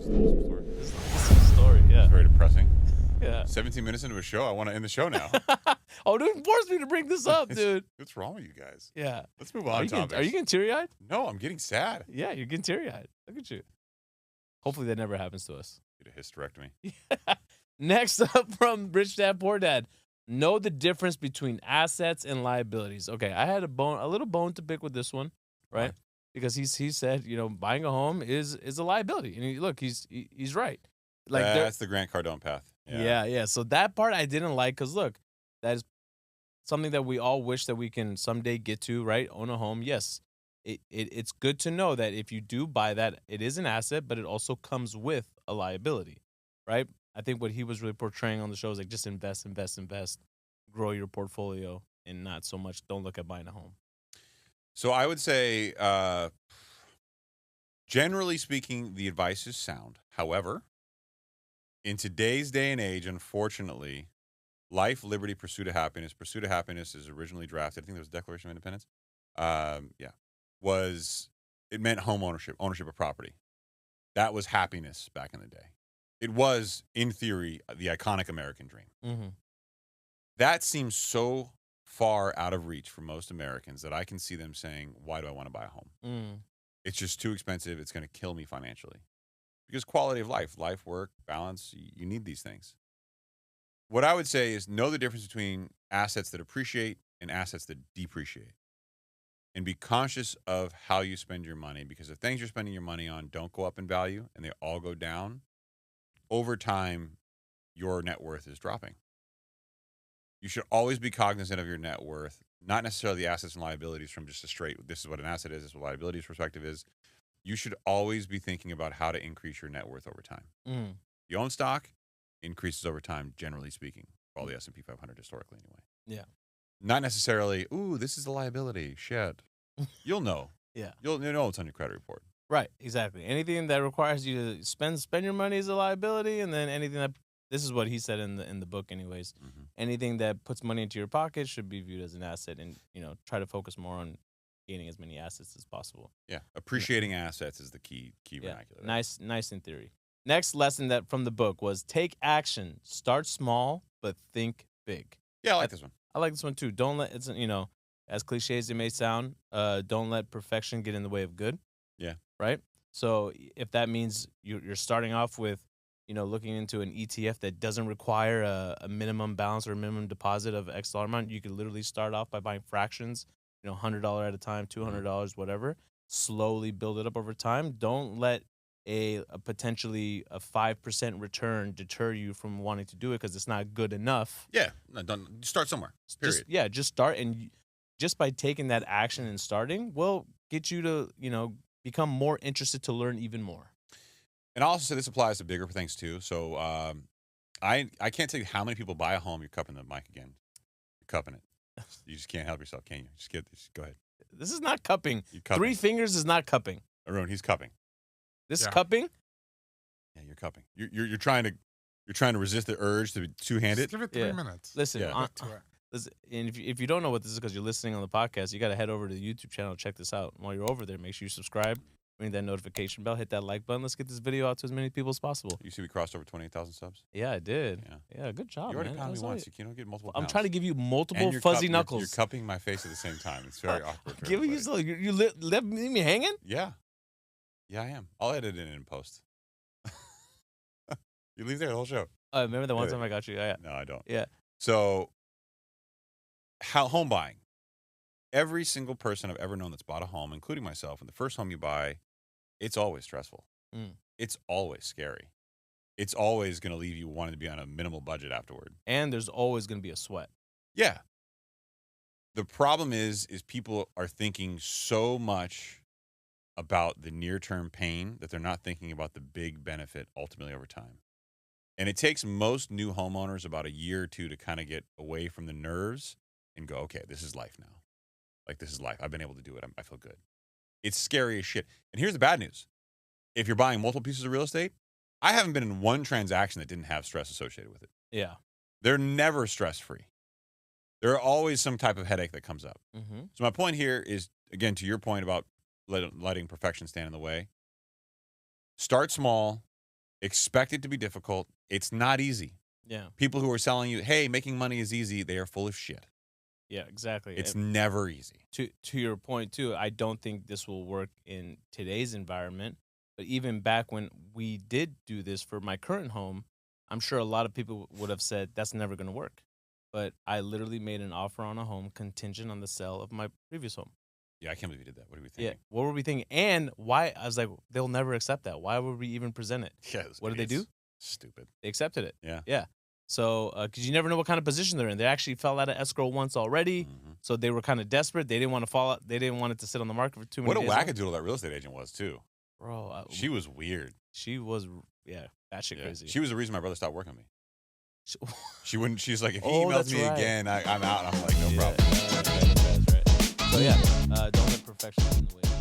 Just an awesome story. This is a story, yeah. It's very depressing. Yeah. 17 minutes into a show, I want to end the show now. Oh, don't force me to bring this up, dude. What's wrong with you guys? Yeah. Let's move on. Are you getting teary-eyed? No, I'm getting sad. Yeah, you're getting teary-eyed. Look at you. Hopefully that never happens to us. Get a hysterectomy. Next up from Rich Dad Poor Dad. Know the difference between assets and liabilities. Okay, I had a little bone to pick with this one, right? Why? Because he said, buying a home is a liability. And he's right. Like That's the Grant Cardone path. Yeah. So that part I didn't like because, look, that is something that we all wish that we can someday get to, right? Own a home. Yes, it's good to know that if you do buy that, it is an asset, but it also comes with a liability, right? I think what he was really portraying on the show is like just invest, grow your portfolio, and not so much don't look at buying a home. So I would say, generally speaking, the advice is sound. However, in today's day and age, unfortunately, life, liberty, pursuit of happiness. Pursuit of happiness is originally drafted. I think there was a Declaration of Independence. It meant home ownership of property. That was happiness back in the day. It was, in theory, the iconic American dream. Mm-hmm. That seems so far out of reach for most Americans that I can see them saying, why do I want to buy a home? Mm. It's just too expensive. It's going to kill me financially. Because quality of life, work, balance, you need these things. What I would say is know the difference between assets that appreciate and assets that depreciate. And be conscious of how you spend your money, because if things you're spending your money on don't go up in value and they all go down, over time, your net worth is dropping. You should always be cognizant of your net worth, not necessarily the assets and liabilities from just a straight, this is what an asset is, this is what liabilities perspective is. You should always be thinking about how to increase your net worth over time. Mm. You own stock, increases over time, generally speaking, for all the S&P 500 historically anyway. Yeah. Not necessarily, ooh, this is a liability, shit. You'll know. Yeah. You'll know it's on your credit report. Right, exactly. Anything that requires you to spend your money is a liability, and then anything that, this is what he said in the book anyways, anything that puts money into your pocket should be viewed as an asset, and try to focus more on gaining as many assets as possible. Yeah, appreciating assets is the key vernacular. Nice in theory. Next lesson that from the book was take action. Start small, but think big. Yeah, I like this one. I like this one too. Don't let as cliche as it may sound, don't let perfection get in the way of good. Yeah. Right? So if that means you're starting off with, looking into an ETF that doesn't require a minimum balance or a minimum deposit of X dollar amount, you could literally start off by buying fractions, $100 at a time, $200, whatever. Slowly build it up over time. Don't let a potentially a 5% return deter you from wanting to do it because it's not good enough. Yeah. No, don't start somewhere. Period. Just start, and just by taking that action and starting will get you to, become more interested to learn even more. And I'll also say this applies to bigger things too. So I can't tell you how many people buy a home. You're cupping the mic again. You're cupping it. You just can't help yourself, can you? Just go ahead. This is not cupping. Cupping. 3 fingers is not cupping. Arun, he's cupping. This is cupping? Yeah, you're cupping. You're trying to resist the urge to two-hand it. Just give it 3 minutes. Listen, Yeah. listen, and if you don't know what this is because you're listening on the podcast, you got to head over to the YouTube channel and check this out. While you're over there, make sure you subscribe, ring that notification bell, hit that like button. Let's get this video out to as many people as possible. You see we crossed over 28,000 subs? Yeah, I did. Yeah, good job, you already man. pounded me That's once. all You can't get multiple I'm pounds. trying to give you multiple And you're fuzzy you're knuckles. cupping my face at the same time. It's very awkward. for Give me everybody. you leave me hanging? Yeah. Yeah, I am. I'll edit it in post. You leave there the whole show. Remember the one Yeah. time I got you? Yeah. No, I don't. Yeah. So, home buying. Every single person I've ever known that's bought a home, including myself, and the first home you buy, it's always stressful. Mm. It's always scary. It's always going to leave you wanting to be on a minimal budget afterward. And there's always going to be a sweat. Yeah. The problem is people are thinking so much about the near-term pain that they're not thinking about the big benefit ultimately over time. And it takes most new homeowners about a year or two to kind of get away from the nerves and go, okay, this is life now. Like, this is life. I've been able to do it. I feel good. It's scary as shit. And here's the bad news. If you're buying multiple pieces of real estate, I haven't been in one transaction that didn't have stress associated with it. Yeah. They're never stress-free. There are always some type of headache that comes up. Mm-hmm. So my point here is, again, to your point about letting perfection stand in the way. Start small, Expect it to be difficult. It's not easy. Yeah. People who are selling you, hey, making money is easy, they are full of shit. Yeah, exactly. It's never easy. To your point too, I don't think this will work in today's environment. But even back when we did do this for my current home, I'm sure a lot of people would have said that's never going to work. But I literally made an offer on a home contingent on the sale of my previous home. Yeah, I can't believe you did that. What are we Yeah, thinking? what were we thinking? And why? I was like, they'll never accept that. Why would we even present it? Yeah, What did they do? Stupid. They accepted it. Yeah. Yeah. So, because you never know what kind of position they're in. They actually fell out of escrow once already. Mm-hmm. So they were kind of desperate. They didn't want to fall out. They didn't want it to sit on the market for too many What a days. wackadoodle that real estate agent was, too. Bro, She was weird. she was, yeah, batshit crazy. She was the reason my brother stopped working on me. She- She wouldn't. She's like, if he Oh, emails that's me right. again, I'm out. And I'm like, no Yeah, problem. that's right. So yeah, don't let perfection get in the way.